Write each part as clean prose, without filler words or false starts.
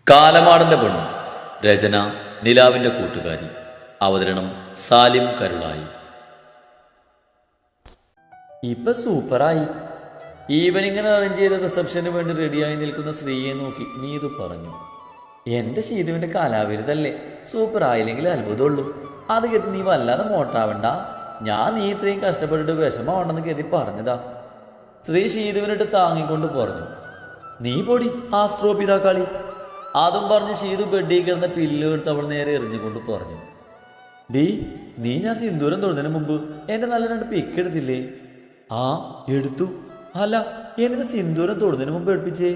കാലമാടന്റെ പെണ്ണ്. രചന നിലാവിന്റെ കൂട്ടുകാരി. അവതരണം സാലിം കരുളായി. ഇപ്പൊ സൂപ്പറായി. ഈവനിങ്ങിന് അറേഞ്ച് ചെയ്ത റിസപ്ഷന് വേണ്ടി റെഡിയായി നിൽക്കുന്ന ശ്രീയെ നോക്കി നീതു പറഞ്ഞു, എന്റെ ശീതുവിന്റെ കലാവിരുതല്ലേ, സൂപ്പറായില്ലെങ്കിൽ അത്ഭുതമുള്ളൂ. അത് കേട്ട് നീ വല്ലാതെ മോട്ടാവണ്ട. ഞാൻ നീ ഇത്രയും കഷ്ടപ്പെട്ടിട്ട് വിഷമമാണെന്ന് കരുതി പറഞ്ഞതാ. ശ്രീ ശീതുവിനിട്ട് താങ്ങിക്കൊണ്ട് പറഞ്ഞു, നീ പൊടി ആസ്ട്രോപിതാക്കാളി. അതും പറഞ്ഞ് ശീതു ബെഡിൽ കിടന്ന പില്ലോ എടുത്ത് അവൾ നേരെ എറിഞ്ഞുകൊണ്ട് പറഞ്ഞു, ഡീ നീ ഞാൻ സിന്ദൂരം തൊടുന്നതിന് മുമ്പ് എന്റെ നല്ല 2 പിക്ക് എടുത്തില്ലേ? ആ എടുത്തു. അല്ല, എന്തിനാ സിന്ദൂരം തൊടുന്നതിന് മുമ്പ് എടുപ്പിച്ചേ?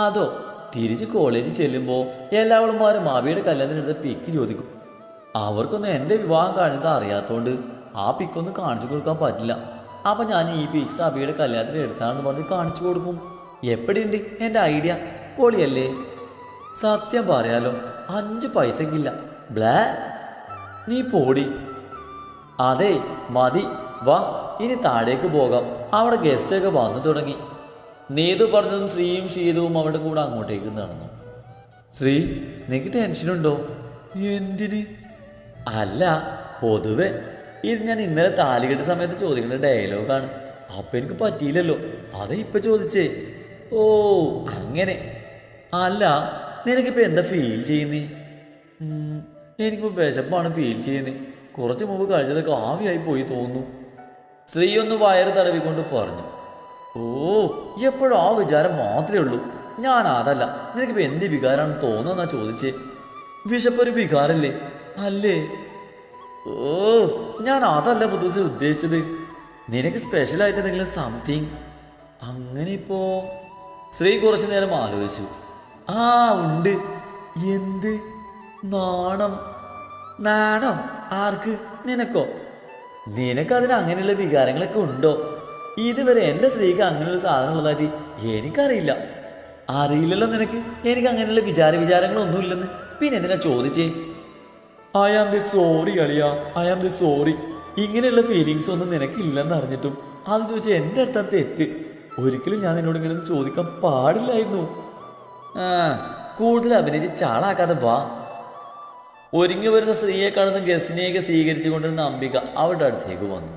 അതോ, തിരിച്ച് കോളേജിൽ ചെല്ലുമ്പോൾ എല്ലാവളുമാരും മാവിയുടെ കല്യാണത്തിനെടുത്ത പിക്ക് ചോദിക്കും. അവർക്കൊന്നും എൻ്റെ വിവാഹം കഴിഞ്ഞത് അറിയാത്തതുകൊണ്ട് ആ പിക്കൊന്നും കാണിച്ചു കൊടുക്കാൻ പറ്റില്ല. അപ്പം ഞാൻ ഈ പിക്സ് അബിയുടെ കല്യാണത്തിന് എടുത്താണെന്ന് പറഞ്ഞ് കാണിച്ചു കൊടുക്കും. എപ്പടിയുണ്ട് എൻ്റെ ഐഡിയ? പൊളിയല്ലേ? സത്യം പറയാലോ, 5 പൈസക്കില്ല. ബ്ലാ, നീ പോടി. അതെ മതി, വാ ഇനി താഴേക്ക് പോകാം, അവിടെ ഗസ്റ്റൊക്കെ വന്നു തുടങ്ങി. നീതു പറഞ്ഞതും ശ്രീയും ശീതവും അവരുടെ കൂടെ അങ്ങോട്ടേക്ക് നടന്നു. ശ്രീ, നിനക്ക് ടെൻഷനുണ്ടോ? എന്തിന്? അല്ല, പൊതുവെ ഇത് ഞാൻ ഇന്നലെ താലികെട്ട സമയത്ത് ചോദിക്കേണ്ട ഡയലോഗാണ്. അപ്പം എനിക്ക് പറ്റിയില്ലല്ലോ, അതെ ഇപ്പം ചോദിച്ചേ. ഓ അങ്ങനെ. അല്ല, നിനക്കിപ്പോൾ എന്താ ഫീൽ ചെയ്യുന്നേ? എനിക്കിപ്പോൾ വിശപ്പാണ് ഫീൽ ചെയ്യുന്നത്. കുറച്ച് മുമ്പ് കഴിച്ചതൊക്കെ ആവിയായി പോയി തോന്നുന്നു. ശ്രീ ഒന്ന് വയറ് തടവിക്കൊണ്ട് പറഞ്ഞു. ഓ, എപ്പോഴും ആ വിചാരം മാത്രമേ ഉള്ളൂ. ഞാൻ അതല്ല. നിനക്കിപ്പോൾ എന്ത് വികാരമാണ് തോന്നുന്നതെന്നാ ചോദിച്ചേ? വിശപ്പൊരു വികാരല്ലേ? അല്ലേ? ഓ, ഞാൻ അതല്ല പുതുസിൽ ഉദ്ദേശിച്ചത്. നിനക്ക് സ്പെഷ്യലായിട്ട് എന്തെങ്കിലും സംതിങ് അങ്ങനെ ഇപ്പോ? ശ്രീ കുറച്ചു നേരം ആലോചിച്ചു. ആ ഉണ്ട്. എന്ത്? നാണം. നാണം? ആർക്ക്? നിനക്കോ? നിനക്കതിന് അങ്ങനെയുള്ള വികാരങ്ങളൊക്കെ ഉണ്ടോ? ഇതുവരെ എൻ്റെ സ്ത്രീക്ക് അങ്ങനെയുള്ള സാധനം ഉള്ളതായിട്ട് എനിക്കറിയില്ല. അറിയില്ലല്ലോ നിനക്ക്. എനിക്ക് അങ്ങനെയുള്ള വിചാരങ്ങളൊന്നുമില്ലെന്ന് പിന്നെ എന്തിനാ ചോദിച്ചേ? ഐ ആം ദി സോറി അളിയ, ഐ ആം ദി സോറി. ഇങ്ങനെയുള്ള ഫീലിങ്സ് ഒന്നും നിനക്കില്ലെന്ന് അറിഞ്ഞിട്ടും അത് ചോദിച്ചാൽ എൻ്റെ അടുത്ത തെറ്റ്. ഒരിക്കലും ഞാൻ നിന്നോട് ഇങ്ങനെ ചോദിക്കാൻ പാടില്ലായിരുന്നു. കൂടുതൽ അഭിനയിച്ച് ചാളാക്കാതെ വാ. ഒരുങ്ങി വരുന്ന സ്ത്രീയെ കാണുന്ന ഗസ്റ്റിനെയൊക്കെ സ്വീകരിച്ചു കൊണ്ടിരുന്ന അംബിക അവരുടെ അടുത്തേക്ക് വന്നു.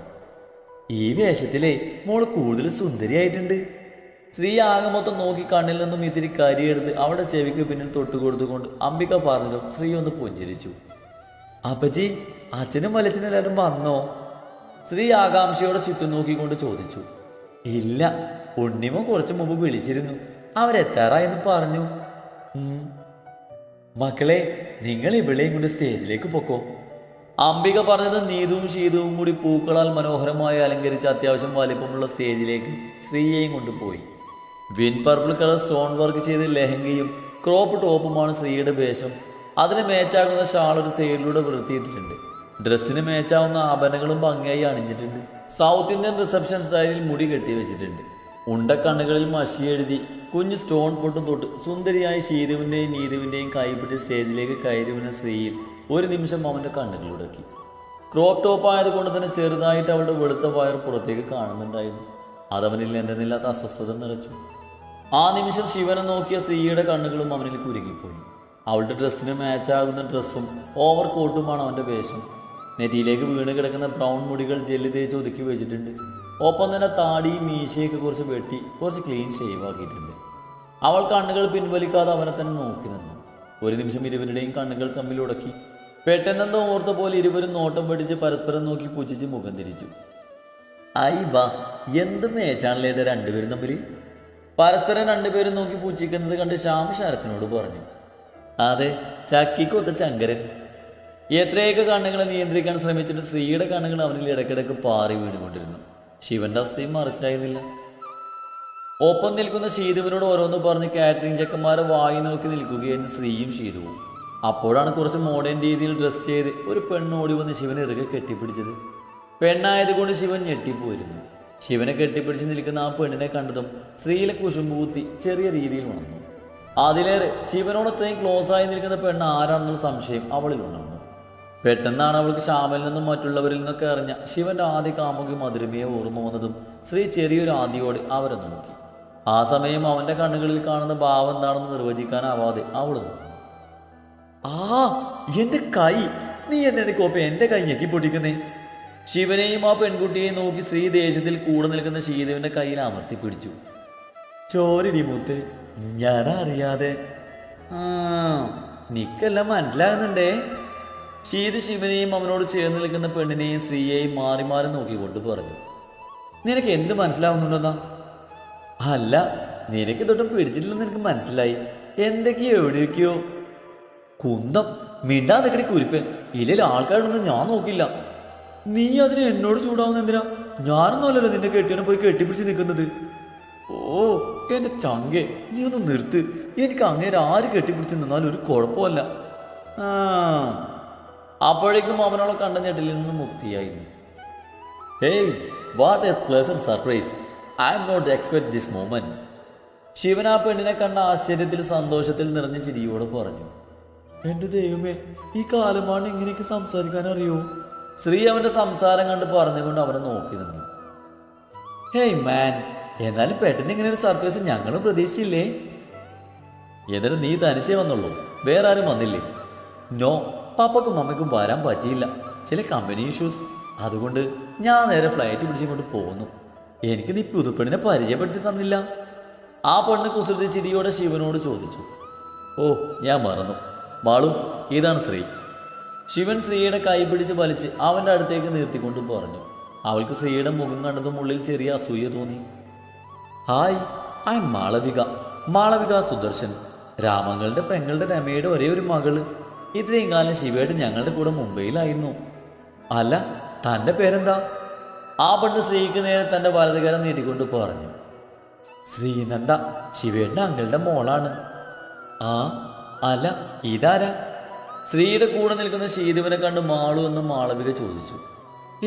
ഈ വേഷത്തിലെ മോള് കൂടുതൽ സുന്ദരിയായിട്ടുണ്ട്. സ്ത്രീ ആകെ മൊത്തം നോക്കി കണ്ണിൽ നിന്നും ഇതിരി കരിയെടുത്ത് അവിടെ ചെവിക്ക് പിന്നിൽ തൊട്ടുകൊടുത്തുകൊണ്ട് അംബിക പറഞ്ഞതും സ്ത്രീ ഒന്ന് പുഞ്ചിരിച്ചു. അപ്പച്ചി, അച്ഛനും വലച്ചനും എല്ലാവരും വന്നോ? സ്ത്രീ ആകാംക്ഷയോടെ ചുറ്റും നോക്കിക്കൊണ്ട് ചോദിച്ചു. ഇല്ല, ഉണ്ണിമോ കുറച്ചു മുമ്പ് വിളിച്ചിരുന്നു. അവരെത്താറായെന്ന് പറഞ്ഞു. മക്കളെ, നിങ്ങൾ ഇവിടെയും കൊണ്ട് സ്റ്റേജിലേക്ക് പൊക്കോ. അംബിക പറഞ്ഞത് നീതുവും ശീതവും കൂടി പൂക്കളാൽ മനോഹരമായി അലങ്കരിച്ച അത്യാവശ്യം വലിപ്പമുള്ള സ്റ്റേജിലേക്ക് സ്ത്രീയെയും കൊണ്ടുപോയി. Win purple colour stone work ചെയ്ത് ലെഹങ്കയും ക്രോപ്പ് ടോപ്പുമാണ് സ്ത്രീയുടെ വേഷം. അതിന് മേച്ചാകുന്ന ഷാൾ ഒരു സൈഡിലൂടെ വൃത്തിയിട്ടിട്ടുണ്ട്. ഡ്രസ്സിന് മേച്ചാവുന്ന ആഭരണങ്ങളും ഭംഗിയായി അണിഞ്ഞിട്ടുണ്ട്. സൗത്ത് ഇന്ത്യൻ റിസപ്ഷൻ സ്റ്റൈലിൽ മുടി കെട്ടി വെച്ചിട്ടുണ്ട്. ഉണ്ടക്കണ്ണുകളിൽ മഷി എഴുതി കുഞ്ഞു സ്റ്റോൺ പൊട്ടും തൊട്ട് സുന്ദരിയായ ശീതുവിൻ്റെയും നീതുവിൻ്റെയും കൈപ്പിട്ട് സ്റ്റേജിലേക്ക് കയറി വീണ സ്ത്രീയിൽ ഒരു നിമിഷം അവൻ്റെ കണ്ണുകളുടക്കി. ക്രോപ്പ് ടോപ്പ് ആയതുകൊണ്ട് തന്നെ ചെറുതായിട്ട് അവളുടെ വെളുത്ത വയർ പുറത്തേക്ക് കാണുന്നുണ്ടായിരുന്നു. അതവനിൽ എന്തെന്നില്ലാത്ത അസ്വസ്ഥത നിറച്ചു. ആ നിമിഷം ശിവനെ നോക്കിയ സ്ത്രീയുടെ കണ്ണുകളും അവനിൽ കുരുങ്ങിപ്പോയി. അവളുടെ ഡ്രസ്സിന് മാച്ചാകുന്ന ഡ്രസ്സും ഓവർ കോട്ടുമാണ് അവൻ്റെ വേഷം. നെറ്റിയിലേക്ക് വീണ് കിടക്കുന്ന ബ്രൗൺ മുടികൾ ജെല്ലി തേച്ച് ഒതുക്കി വെച്ചിട്ടുണ്ട്. ഒപ്പം തന്നെ താടിയും മീശയൊക്കെ കുറച്ച് വെട്ടി കുറച്ച് ക്ലീൻ ഷേവ് ആക്കിയിട്ടുണ്ട്. അവൾ കണ്ണുകൾ പിൻവലിക്കാതെ അവനെ തന്നെ നോക്കി നിന്നു. ഒരു നിമിഷം ഇരുവരുടെയും കണ്ണുകൾ തമ്മിൽ ഉടക്കി. പെട്ടെന്നെന്തോ ഓർത്ത പോലെ ഇരുവരും നോട്ടം പഠിച്ച് പരസ്പരം നോക്കി പുച്ഛിച്ച് മുഖം തിരിച്ചു. ഐ വാ, എന്ത് മേച്ചാണല്ലേടെ രണ്ടുപേരും തമ്മിൽ? പരസ്പരം രണ്ടുപേരും നോക്കി പൂച്ചിക്കുന്നത് കണ്ട് ശ്യാം ശരത്തിനോട് പറഞ്ഞു. അതെ, ചക്കിക്കൊത്ത ചങ്കരൻ. എത്രയൊക്കെ കണ്ണുകളെ നിയന്ത്രിക്കാൻ ശ്രമിച്ചിട്ട് സ്ത്രീയുടെ കണ്ണുകൾ അവനിൽ ഇടയ്ക്കിടയ്ക്ക് പാറി വീണുകൊണ്ടിരുന്നു. ശിവന്റെ അവസ്ഥയും മറിച്ചായിരുന്നില്ല. ഒപ്പം നിൽക്കുന്ന ശീതുവിനോട് ഓരോന്ന് പറഞ്ഞ് കാറ്ററിംഗ് ചെക്കന്മാരെ വായി നോക്കി നിൽക്കുകയായിരുന്നു സ്ത്രീയും ശീതുവും. അപ്പോഴാണ് കുറച്ച് മോഡേൺ രീതിയിൽ ഡ്രസ് ചെയ്ത് ഒരു പെണ്ണോടി വന്ന് ശിവനെ ഇറുകെ കെട്ടിപ്പിടിച്ചത്. പെണ്ണായതുകൊണ്ട് ശിവൻ ഞെട്ടിപ്പോയിരുന്നു. ശിവനെ കെട്ടിപ്പിടിച്ച് നിൽക്കുന്ന ആ പെണ്ണിനെ കണ്ടതും സ്ത്രീയിലെ കുശുമ്പൂത്തി ചെറിയ രീതിയിൽ ഉണർന്നു. അതിലേറെ ശിവനോട് അത്രയും ക്ലോസ് ആയി നിൽക്കുന്ന പെണ്ണ് ആരാണെന്നുള്ള സംശയം അവളിൽ ഉണർന്നു. പെട്ടെന്നാണ് അവൾക്ക് ശ്യാമിൽ നിന്നും മറ്റുള്ളവരിൽ നിന്നൊക്കെ അറിഞ്ഞ ശിവന്റെ ആദ്യ കാമുകി മധുരമയെ ഓർമ്മ വന്നതും സ്ത്രീ ചെറിയൊരു ആദിയോടെ അവരെ നോക്കി. ആ സമയം അവൻ്റെ കണ്ണുകളിൽ കാണുന്ന ഭാവം എന്താണെന്ന് നിർവചിക്കാനാവാതെ അവൾ നിന്നു. ആ എൻ്റെ കൈ, നീ എന്തിനാണ് കോപ്പ എൻ്റെ കൈ ഞെക്കി പൊട്ടിക്കുന്നേ? ശിവനെയും ആ പെൺകുട്ടിയെയും നോക്കി ശ്രീ ദേഷ്യത്തിൽ കൂടെ നിൽക്കുന്ന ശീതവിൻ്റെ കയ്യിൽ അമർത്തി പിടിച്ചു. ചോരിടി മുത്ത്, ഞാനറിയാതെ. നിക്കെല്ലാം മനസ്സിലാകുന്നുണ്ടേ. ശീത ശിവനെയും അവനോട് ചേർന്ന് നിൽക്കുന്ന പെണ്ണിനെയും ശ്രീയെയും മാറി മാറി നോക്കിക്കൊണ്ട് പറഞ്ഞു. നിനക്ക് എന്ത് മനസ്സിലാവുന്നുണ്ടെന്നാ? അല്ല, നിനക്ക് തൊട്ടും പിടിച്ചിട്ടില്ലെന്ന് എനിക്ക് മനസ്സിലായി. എന്തൊക്കെയോ എവിടെയൊക്കെയോ. കുന്തം മിണ്ടാതിക്കടി കുരിപ്പ്. ഇല്ലെങ്കിൽ ആൾക്കാരൊന്നും ഞാൻ നോക്കില്ല. നീ അതിന് എന്നോട് ചൂടാവുന്ന എന്തിനാ? ഞാനൊന്നും അല്ലല്ലോ നിന്റെ കെട്ടിയനെ പോയി കെട്ടിപ്പിടിച്ച് നിൽക്കുന്നത്. ഓ എൻ്റെ ചങ്കെ, നീ ഒന്ന് നിർത്ത്. എനിക്ക് അങ്ങേരെ ആര് കെട്ടിപ്പിടിച്ച് നിന്നാലും ഒരു കുഴപ്പമല്ല. അപ്പോഴേക്കും അവനോളെ കണ്ട ഞെട്ടിൽ നിന്ന് മുക്തിയായിരുന്നു. Hey, what a pleasant surprise. I am not expect this moment. Shivan ആ പെണ്ണിനെ കണ്ട ആശ്ചര്യത്തിൽ സന്തോഷത്തിൽ നിറഞ്ഞ ചിരിയോടെ പറഞ്ഞു. എൻ്റെ ദൈവമേ, ഈ കാലമാണ് ഇങ്ങനെയൊക്കെ സംസാരിക്കാൻ അറിയോ? ശ്രീ അവൻ്റെ സംസാരം കണ്ട് പറഞ്ഞുകൊണ്ട് അവനെ നോക്കി നിന്നു. ഹേയ് മാൻ, എന്നാലും പെട്ടെന്ന് ഇങ്ങനെ ഒരു സർപ്രൈസ് ഞങ്ങളും പ്രതീക്ഷിച്ചില്ലേ? എന്നിട്ട് നീ തനിച്ചേ വന്നുള്ളൂ, വേറെ ആരും വന്നില്ലേ? നോ, പാപ്പക്കും അമ്മയ്ക്കും വരാൻ പറ്റിയില്ല, ചില കമ്പനി ഇഷ്യൂസ്. അതുകൊണ്ട് ഞാൻ നേരെ ഫ്ലൈറ്റ് പിടിച്ചിങ്ങോട്ട് പോകുന്നു. എനിക്ക് നീ പുതുപ്പെണ്ണിനെ പരിചയപ്പെടുത്തി തന്നില്ല. ആ പെണ്ണ് കുസൃതി ചിരിയോടെ ശിവനോട് ചോദിച്ചു. ഓ, ഞാൻ മറന്നു. മാളു, ഇതാണ് ശ്രീ. ശിവൻ ശ്രീയുടെ കൈ പിടിച്ച് വലിച്ച് അവൻ്റെ അടുത്തേക്ക് നിർത്തിക്കൊണ്ട് പറഞ്ഞു. അവൾക്ക് ശ്രീയുടെ മുഖം കണ്ടതും ഉള്ളിൽ ചെറിയ അസൂയ തോന്നി. Hi, I am Malavika. Malavika Sudarshan, രാമങ്ങളുടെ പെങ്ങളുടെ രമയുടെ ഒരേ ഒരു മകള്. ഇത്രയും കാലം ശിവയുടെ ഞങ്ങളുടെ കൂടെ മുംബൈയിലായിരുന്നു. അല്ല, തൻ്റെ പേരെന്താ? ആ പെണ്ണ് ശ്രീക്ക് നേരെ തൻ്റെ വലതുകരം നീട്ടിക്കൊണ്ട് പറഞ്ഞു. ശ്രീനന്ദ, ശിവയുടെ അങ്ങളുടെ മോളാണ്. ആ, അല്ല, ഇതാരാ? ശ്രീയുടെ കൂടെ നിൽക്കുന്ന ശീതവിനെ കണ്ട് മാളു എന്ന് മാളവിക ചോദിച്ചു.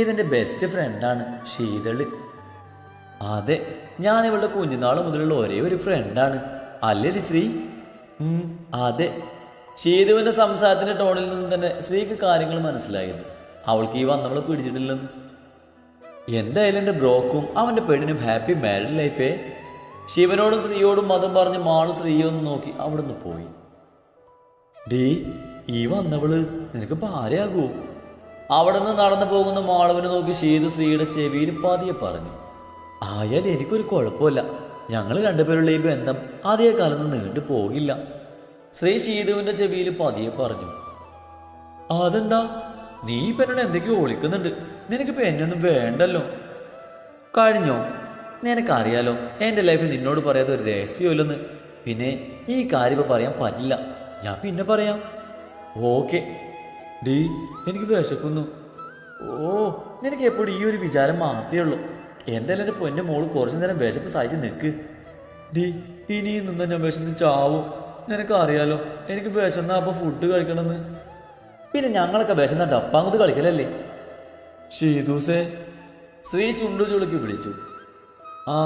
ഇതെൻ്റെ ബെസ്റ്റ് ഫ്രണ്ടാണ് ശീതള്. അതെ, ഞാൻ ഇവളുടെ കുഞ്ഞുനാൾ മുതലുള്ള ഒരേ ഒരു ഫ്രണ്ടാണ്. അല്ലേ ശ്രീ? അതെ. ശീതവിൻ്റെ സംസാരത്തിൻ്റെ ടോണിൽ നിന്ന് തന്നെ ശ്രീക്ക് കാര്യങ്ങൾ മനസ്സിലായിരുന്നു. അവൾക്ക് ഈ വന്നവളെ പിടിച്ചിട്ടില്ലെന്ന്. എന്തായാലും എൻ്റെ ബ്രോക്കും അവൻ്റെ പെണ്ണിനും ഹാപ്പി മാരീഡ് ലൈഫേ. ശിവനോടും ശ്രീയോടും മതം പറഞ്ഞ് മാളു ശ്രീയൊന്ന് നോക്കി അവിടുന്ന് പോയി. ഡീ, ഈ വന്നവള് നിനക്ക് ഭാര്യയാകൂ? അവിടെ നിന്ന് നടന്നു പോകുന്ന മാളവിനെ നോക്കി ശീതു ശ്രീയുടെ ചെവിയിൽ പതിയെ പറഞ്ഞു. ആയാലും എനിക്കൊരു കുഴപ്പമില്ല. ഞങ്ങൾ രണ്ടുപേരുള്ള ഈ ബന്ധം അതേ കാലം നീണ്ടു പോകില്ല. ശ്രീ ശീതുവിൻ്റെ ചെവിയിൽ പതിയെ പറഞ്ഞു. അതെന്താ? നീ പെണ്ണോട് എന്തൊക്കെയോ ഒളിക്കുന്നുണ്ട്. നിനക്കിപ്പോൾ എന്നൊന്നും വേണ്ടല്ലോ. കഴിഞ്ഞോ? നിനക്കറിയാലോ എൻ്റെ ലൈഫിൽ നിന്നോട് പറയാത്ത ഒരു രഹസ്യമില്ലെന്ന്. പിന്നെ ഈ കാര്യം ഇപ്പോൾ പറയാൻ പറ്റില്ല. ഞാൻ പിന്നെ പറയാം. ഓക്കെ. ഡീ, എനിക്ക് വിശക്കുന്നു. ഓ, നിനക്ക് എപ്പോഴും ഈ ഒരു വിചാരം മാത്രമേ ഉള്ളൂ. എന്തായാലും എൻ്റെ പൊന്നെ മോള് കുറച്ചു നേരം വിശപ്പ് സഹിച്ച് നിൽക്ക്. ഡീ, ഇനിയും നിന്നാ ഞാൻ വിശന്ന് ചാവും. നിനക്കറിയാലോ എനിക്ക് വിശന്നാ അപ്പോൾ ഫുഡ് കഴിക്കണമെന്ന്. പിന്നെ ഞങ്ങളൊക്കെ വിശന്ന ഡപ്പാങ്ങുത്ത് കളിക്കലല്ലേ? ഷീദൂസേ, ശ്രീ ചുണ്ടു ചുളുക്കി വിളിച്ചു. ആ,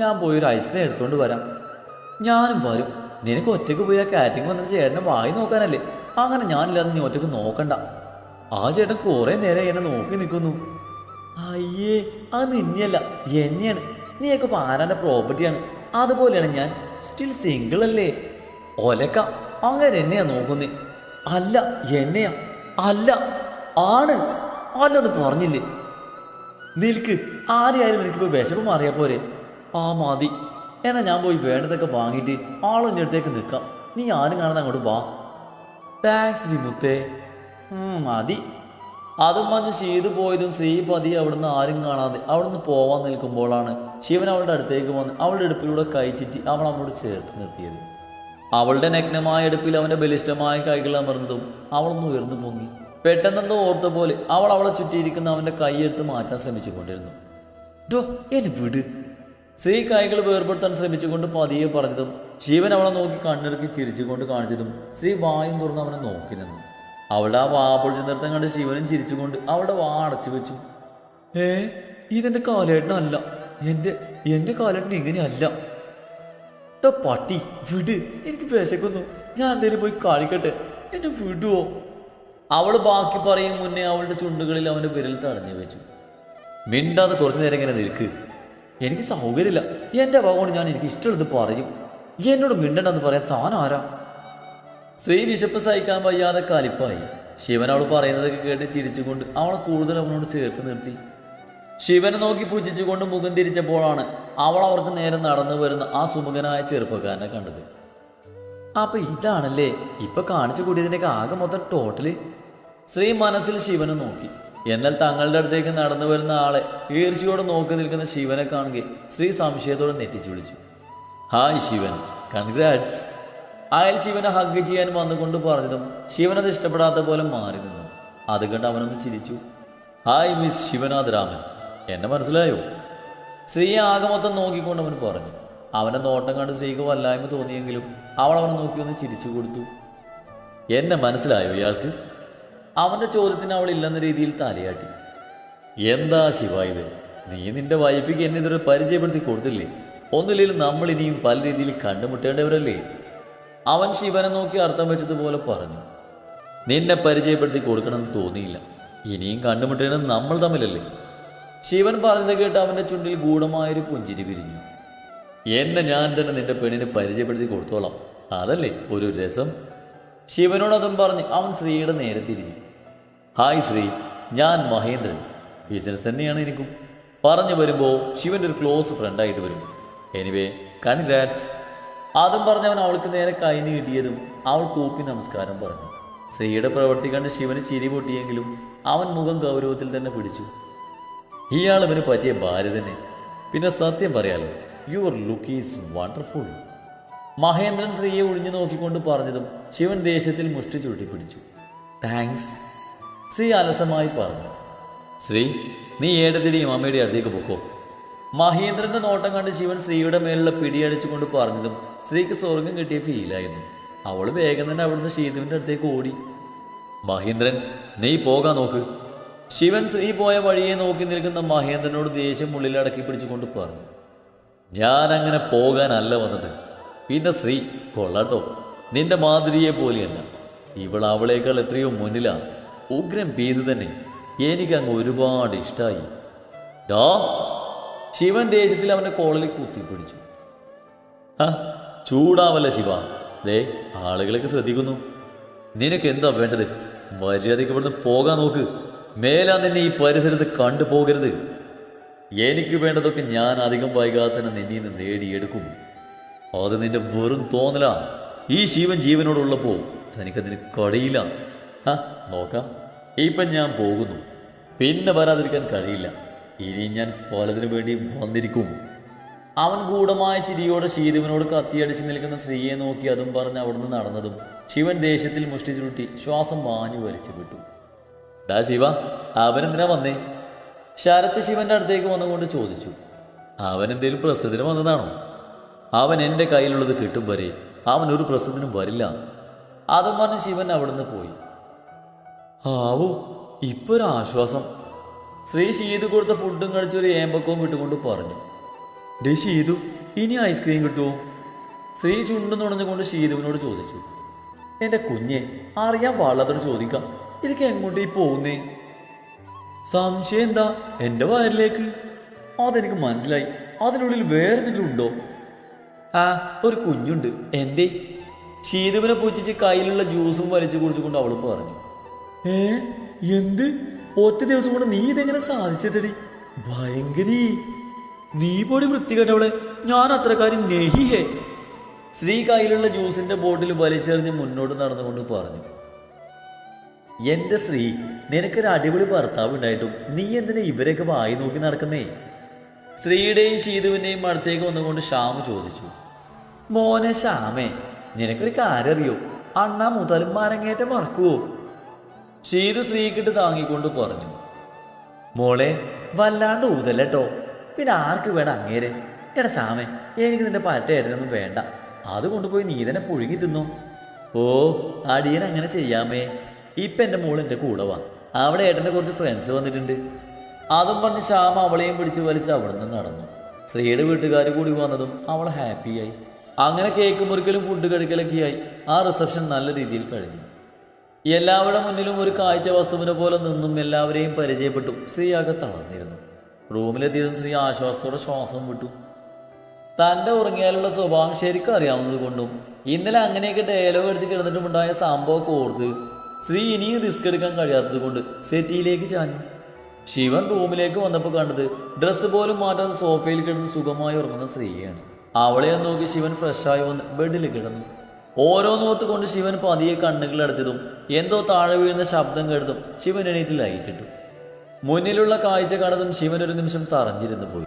ഞാൻ പോയൊരു ഐസ്ക്രീം എടുത്തുകൊണ്ട് വരാം. ഞാനും വരും. നിനക്ക് ഒറ്റയ്ക്ക് പോയി ആ കാറ്ററിംഗ് വന്നിട്ട് ചേട്ടനെ വായി നോക്കാനല്ലേ? അങ്ങനെ ഞാനില്ലാതെ നീ ഒറ്റയ്ക്ക് നോക്കണ്ട. ആ ചേട്ടൻ കുറേ നേരം എന്നെ നോക്കി നിൽക്കുന്നു. അയ്യേ, അത് നിന്നെയല്ല, എന്നെയാണ്. നീയൊക്കെ ഇപ്പോൾ ആരാൻ്റെ പ്രോപ്പർട്ടിയാണ്. അതുപോലെയാണ് ഞാൻ. സ്റ്റിൽ സിംഗിൾ അല്ലേ? ഒലക്ക, അങ്ങനെ എന്നെയാ നോക്കുന്നേ. അല്ല, എന്നെയാ. അല്ല, ആണ്. അല്ലെന്ന് പറഞ്ഞില്ലേ? നിൽക്ക്. ആരെയായാലും നിനക്കിപ്പോൾ വിശപ്പ് മാറിയാൽ പോരെ? ആ, മതി. എന്നാൽ ഞാൻ പോയി വേണ്ടതൊക്കെ വാങ്ങിയിട്ട് ആളെൻ്റെ അടുത്തേക്ക് നിൽക്കാം. നീ ആരും കാണാതെ അങ്ങോട്ട് വാ. താങ്ക്സ് ഡി മുത്തേ. മതി. അതും പറഞ്ഞ് ശീതു പോയതും ശ്രീ പതിയെ അവിടുന്ന് ആരും കാണാതെ അവിടുന്ന് പോവാൻ നിൽക്കുമ്പോഴാണ് ശിവൻ അവളുടെ അടുത്തേക്ക് വന്ന് അവളുടെ അടുപ്പിലൂടെ കൈച്ചിറ്റി അവൾ അവനോട് ചേർത്ത് നിർത്തിയത്. അവളുടെ നഗ്നമായ അടുപ്പിൽ അവൻ്റെ ബലിഷ്ഠമായ കൈകൾ അമർന്നതും അവളൊന്ന് ഉയർന്നു പൊങ്ങി. പെട്ടെന്നെന്തോ ഓർത്ത പോലെ അവൾ അവളെ ചുറ്റിയിരിക്കുന്ന അവൻ്റെ കൈയെടുത്ത് മാറ്റാൻ ശ്രമിച്ചു കൊണ്ടിരുന്നു. ഡോ, എന്നെ വിട്. ശ്രീ കൈകൾ വേർപെടുത്താൻ ശ്രമിച്ചുകൊണ്ട് പതിയെ പറഞ്ഞതും ശിവൻ അവളെ നോക്കി കണ്ണിറുക്കി ചിരിച്ചുകൊണ്ട് കാണിച്ചതും ശ്രീ വായും തുറന്ന് അവനെ നോക്കി നിന്നു. അവളുടെ ആ വാ പൊളിച്ചു നിർത്തം കണ്ട് ശിവനും ചിരിച്ചുകൊണ്ട് അവളുടെ വാ അടച്ചു വെച്ചു. ഇതെൻ്റെ കാലേട്ടനല്ല. എൻ്റെ കാലേട്ടൻ ഇങ്ങനെയല്ല. പട്ടി, വിട്. എനിക്ക് വിശക്കുന്നു. ഞാൻ എന്തേലും പോയി കാണിക്കട്ടെ. എന്നെ വിടുവോ? അവൾ ബാക്കി പറയും മുന്നേ അവളുടെ ചുണ്ടുകളിൽ അവൻ്റെ വിരൽ തടഞ്ഞു വെച്ചു. മിണ്ടാതെ കുറച്ചു നേരം ഇങ്ങനെ നിൽക്ക്. എനിക്ക് സൗകര്യമില്ല. എൻ്റെ ഭാഗമാണ് ഞാൻ എനിക്ക് ഇഷ്ടമുള്ളത് പറയും. എന്നോട് മിണ്ടണ്ടെന്ന് പറയാൻ താൻ ആരാ? ശ്രീ വിശപ്പ് സഹിക്കാൻ വയ്യാതെ കലിപ്പായി. ശിവൻ അവൾ പറയുന്നതൊക്കെ കേട്ട് ചിരിച്ചുകൊണ്ട് അവളെ കൂടുതൽ അവനോട് ചേർത്ത് നിർത്തി. ശിവനെ നോക്കി പുച്ഛിച്ചുകൊണ്ട് മുഖം തിരിച്ചപ്പോഴാണ് അവൾ അവർക്ക് നേരെ നടന്നു വരുന്ന ആ സുമുഖനായ ചെറുപ്പക്കാരനെ കണ്ടത്. അപ്പൊ ഇതാണല്ലേ ഇപ്പൊ കാണിച്ചു കൂടിയതിൻ്റെയൊക്കെ ആകെ മൊത്തം ടോട്ടല്. ശ്രീ മനസ്സിൽ ശിവനെ നോക്കി. എന്നാൽ തങ്ങളുടെ അടുത്തേക്ക് നടന്നു വരുന്ന ആളെ ഈർച്ചയോടെ നോക്കി നിൽക്കുന്ന ശിവനെ കാണുകെ ശ്രീ സംശയത്തോടെ നെറ്റിച്ചു വിളിച്ചു. Hi Shivan, congrats. അയാൾ ശിവനെ ഹഗ് ചെയ്യാൻ വന്നുകൊണ്ട് പറഞ്ഞതും ശിവനത് ഇഷ്ടപ്പെടാത്ത പോലെ മാറി നിന്നു. അത് കണ്ട് അവനൊന്ന് ചിരിച്ചു. ഹായ് മിസ് ശിവനാഥ് രാമൻ, എന്നെ മനസ്സിലായോ? ശ്രീയെ ആകെ മൊത്തം നോക്കിക്കൊണ്ട് അവൻ പറഞ്ഞു. അവൻ്റെ നോട്ടം കണ്ട് സ്ത്രീക്ക് വല്ലായ്മ തോന്നിയെങ്കിലും അവൾ അവനെ നോക്കി ഒന്ന് ചിരിച്ചു കൊടുത്തു. എന്നെ മനസ്സിലായോ ഇയാൾക്ക്? അവൻ്റെ ചോദ്യത്തിന് അവൾ ഇല്ലെന്ന രീതിയിൽ തലയാട്ടി. എന്താ ശിവ ഇത്? നീ നിന്റെ വൈഫിക്ക് എന്നെ ഇതൊരു പരിചയപ്പെടുത്തി കൊടുത്തില്ലേ? ഒന്നുമില്ലെങ്കിലും നമ്മൾ ഇനിയും പല രീതിയിൽ കണ്ടുമുട്ടേണ്ടവരല്ലേ? അവൻ ശിവനെ നോക്കി അർത്ഥം വെച്ചതുപോലെ പറഞ്ഞു. നിന്നെ പരിചയപ്പെടുത്തി കൊടുക്കണമെന്ന് തോന്നിയില്ല. ഇനിയും കണ്ടുമുട്ടേണ്ടത് നമ്മൾ തമ്മിലല്ലേ? ശിവൻ പറഞ്ഞത് കേട്ട് അവൻ്റെ ചുണ്ടിൽ ഗൂഢമായൊരു പുഞ്ചിരി പിരിഞ്ഞു. എന്നെ ഞാൻ തന്നെ നിന്റെ പെണ്ണിനെ പരിചയപ്പെടുത്തി കൊടുത്തോളാം, അതല്ലേ ഒരു രസം? ശിവനോടതും പറഞ്ഞ് അവൻ ശ്രീയുടെ നേരെ തിരിഞ്ഞു. ഹായ് ശ്രീ, ഞാൻ മഹേന്ദ്രൻ. ബിസിനസ് തന്നെയാണ് എനിക്കും. പറഞ്ഞു വരുമ്പോൾ ശിവൻ്റെ ഒരു ക്ലോസ് ഫ്രണ്ടായിട്ട് വരും. Anyway congrats. അതും പറഞ്ഞവൻ അവൾക്ക് നേരെ കൈ നീട്ടിയതും അവൾ കൂപ്പി നമസ്കാരം പറഞ്ഞു. ശ്രീയുടെ പ്രവൃത്തി കണ്ട് ശിവന് ചിരി പൊട്ടിയെങ്കിലും അവൻ മുഖം ഗൗരവത്തിൽ തന്നെ പിടിച്ചു. ഇയാൾ ഇവന് പറ്റിയ ഭാര്യ തന്നെ. പിന്നെ സത്യം പറയാലോ, your look is wonderful. Mahendran ശ്രീയെ ഒഴിഞ്ഞു നോക്കിക്കൊണ്ട് പറഞ്ഞതും ശിവൻ ദേഷ്യത്തിൽ മുഷ്ടി ചുരുട്ടിപ്പിടിച്ചു. താങ്ക്സ്, ശ്രീ അലസമായി പറഞ്ഞു. ശ്രീ, നീ ഏടത്തിൻ്റെയും അമ്മയുടെ അടുത്തേക്ക് പൊക്കോ. മഹേന്ദ്രന്റെ നോട്ടം കണ്ട് ശിവൻ ശ്രീയുടെ മേലുള്ള പിടിയടിച്ചുകൊണ്ട് പറഞ്ഞതും ശ്രീക്ക് സ്വർഗം കിട്ടിയ ഫീലായിരുന്നു. അവൾ വേഗം തന്നെ അവിടുന്ന് ഷീതുവിൻ്റെ അടുത്തേക്ക് ഓടി. മഹേന്ദ്രൻ, നീ പോകാൻ നോക്ക്. ശിവൻ ശ്രീ പോയ വഴിയെ നോക്കി നിൽക്കുന്ന മഹേന്ദ്രനോട് ദേഷ്യം ഉള്ളിൽ അടക്കി പിടിച്ചുകൊണ്ട് പറഞ്ഞു. ഞാൻ അങ്ങനെ പോകാനല്ല വന്നത്. പിന്നെ ശ്രീ കൊള്ളാട്ടോ, നിന്റെ മാധുരിയെ പോലെയല്ല. ഇവൾ അവളേക്കാൾ എത്രയോ മുന്നിലാണ്. ഉഗ്രൻ പീസ് തന്നെ. എനിക്കങ്ങ് ഒരുപാട് ഇഷ്ടമായി. ഡാ, ശിവൻ ദേഷ്യത്തിൽ അവൻ്റെ കോളലിൽ കുത്തിപ്പിടിച്ചു. ചൂടാവല്ല ശിവ, ദേ ആളുകളൊക്കെ ശ്രദ്ധിക്കുന്നു. നിനക്ക് എന്താ വേണ്ടത്? മര്യാദയ്ക്ക് ഇവിടുന്ന് പോകാൻ നോക്ക്. മേലാ നിന്നെ ഈ പരിസരത്ത് കണ്ടു പോകരുത്. എനിക്ക് വേണ്ടതൊക്കെ ഞാൻ അധികം വൈകാതെ തന്നെ നിന്നിൽ നിന്ന് നേടിയെടുക്കും. അത് നിന്റെ വെറും തോന്നലാ. ഈ ശിവൻ ജീവനോടുള്ളപ്പോൾ തനിക്കതിന് കഴിയില്ല. നോക്കാം, ഇപ്പം ഞാൻ പോകുന്നു. പിന്നെ വരാതിരിക്കാൻ കഴിയില്ല. ഇനി ഞാൻ പലതിനു വേണ്ടി വന്നിരിക്കും. അവൻ ഗൂഢമായ ചിരിയോടെ ശീതുവിനോട് കത്തിയടിച്ച് നിൽക്കുന്ന സ്ത്രീയെ നോക്കി അതും പറഞ്ഞ് അവിടുന്ന് നടന്നതും ശിവൻ ദേഷ്യത്തിൽ മുഷ്ടി ചുരുട്ടി ശ്വാസം മാഞ്ഞു വലിച്ചു വിട്ടു. ഡാ ശിവ, അവനെന്തിനാ വന്നേ? ശരത്ത് ശിവന്റെ അടുത്തേക്ക് വന്നുകൊണ്ട് ചോദിച്ചു. അവനെന്തേലും പ്രശ്നത്തിന് വന്നതാണോ? അവൻ എൻ്റെ കയ്യിലുള്ളത് കിട്ടും വരെ അവൻ ഒരു പ്രശ്നത്തിനും വരില്ല. അതും പറഞ്ഞ് ശിവൻ അവിടുന്ന് പോയി. ആവോ, ഇപ്പൊ ഒരു ആശ്വാസം. ശ്രീ ഷീതു കൊടുത്ത ഫുഡും കഴിച്ചൊരു ഏമ്പക്കവും വിട്ടുകൊണ്ട് പറഞ്ഞു. ഡേ ഷീതു, ഇനി ഐസ്ക്രീം കിട്ടുമോ? ശ്രീ ചുണ്ടും നുണഞ്ഞുകൊണ്ട് ഷീതുവിനോട് ചോദിച്ചു. എൻ്റെ കുഞ്ഞെ, അറിയാൻ പാടില്ലാത്തോട് ചോദിക്കാം. ഇതൊക്കെ എങ്ങോട്ടേ പോകുന്നേ? സംശയം എന്താ? എൻ്റെ വയറിലേക്ക്. അതെനിക്ക് മനസ്സിലായി. അതിനുള്ളിൽ വേറെ എന്തെങ്കിലും ഉണ്ടോ? ഒരു കുഞ്ഞുണ്ട്. എന്തേ? ഷീതുവിനെ പൂച്ചിച്ച് കയ്യിലുള്ള ജ്യൂസും വലിച്ചു കുടിച്ചുകൊണ്ട് അവൾ പറഞ്ഞു. എന്ത്? ഒറ്റ ദിവസം കൊണ്ട് നീ ഇതെങ്ങനെ സാധിച്ചതടി? ഭയങ്കരീ. നീ പൊടി വൃത്തികെട്ടവളെ, ഞാൻ അത്രക്കാരി നെഹിഹേ. ശ്രീ കയ്യിലുള്ള ജ്യൂസിന്റെ ബോട്ടിൽ വലിച്ചെറിഞ്ഞ് മുന്നോട്ട് നടന്നുകൊണ്ട് പറഞ്ഞു. എന്റെ ശ്രീ, നിനക്കൊരു അടിപൊളി ഭർത്താവ് ഉണ്ടായിട്ടും നീ എന്തിനാ ഇവരെയൊക്കെ വായി നോക്കി നടക്കുന്നേ? ശ്രീയുടെയും ഷീതുവിൻ്റെയും അടുത്തേക്ക് വന്നുകൊണ്ട് ശ്യാമു ചോദിച്ചു. മോനെ ശ്യാമേ, നിനക്കൊരു കാര്യം അറിയോ? അണ്ണാ മുതലും മരങ്ങേറ്റം മറക്കുവോ? ഷീതു ശ്രീക്കിട്ട് താങ്ങിക്കൊണ്ട് പറഞ്ഞു. മോളെ, വല്ലാണ്ട് ഊതല്ലോ. പിന്നെ ആർക്ക് വേണം അങ്ങേരെ? എടാ ശ്യാമേ, എനിക്ക് നിന്റെ പറ്റ ഏട്ടനൊന്നും വേണ്ട. അത് കൊണ്ടുപോയി നീ തന്നെ പുഴുങ്ങി തിന്നോ. ഓ, അടിയൻ അങ്ങനെ ചെയ്യാമേ. ഇപ്പം എൻ്റെ മോൾ എൻ്റെ കൂടെ വാ. അവിടെ ഏട്ടൻ്റെ കുറച്ച് ഫ്രണ്ട്സ് വന്നിട്ടുണ്ട്. അതും പറഞ്ഞ് ശ്യാമ അവളെയും പിടിച്ച് വലിച്ച് അവിടെ നിന്ന് നടന്നു. ശ്രീയുടെ വീട്ടുകാർ കൂടി വന്നതും അവൾ ഹാപ്പിയായി. അങ്ങനെ കേക്ക് മുറിക്കലും ഫുഡ് കഴിക്കലൊക്കെയായി ആ റിസപ്ഷൻ നല്ല രീതിയിൽ കഴിഞ്ഞു. എല്ലാവരുടെ മുന്നിലും ഒരു കാഴ്ച വസ്തുവിനെ പോലെ നിന്നും എല്ലാവരെയും പരിചയപ്പെട്ടു ശ്രീയാകെ തളർന്നിരുന്നു. റൂമിലെത്തിയതും ശ്രീ ആശ്വാസത്തോടെ ശ്വാസം വിട്ടു. തൻ്റെ ഉറങ്ങിയാലുള്ള സ്വഭാവം ശരിക്കും അറിയാവുന്നത് കൊണ്ടും ഇന്നലെ അങ്ങനെയൊക്കെ ഡയലോഗ് അടിച്ച് കിടന്നിട്ടുമുണ്ടായ സംഭവമൊക്കെ ഓർത്ത് ശ്രീ ഇനിയും റിസ്ക് എടുക്കാൻ കഴിയാത്തത് കൊണ്ട് സെറ്റിയിലേക്ക് ചാഞ്ഞു. ശിവൻ റൂമിലേക്ക് വന്നപ്പോൾ കണ്ടത് ഡ്രസ്സ് പോലും മാറ്റാതെ സോഫയിൽ കിടന്ന് സുഖമായി ഉറങ്ങുന്ന സ്ത്രീയാണ്. അവളെ നോക്കി ശിവൻ ഫ്രഷായി വന്ന് ബെഡിൽ കിടന്നു. ഓരോ നോത്ത് കൊണ്ട് ശിവൻ പതിയെ കണ്ണുകൾ അടച്ചതും എന്തോ താഴെ വീഴുന്ന ശബ്ദം കേട്ടതും ശിവൻ എണീറ്റ് ലൈറ്റിട്ടു. മുന്നിലുള്ള കാഴ്ച കാണതും ശിവൻ ഒരു നിമിഷം തറഞ്ഞിരുന്നു പോയി.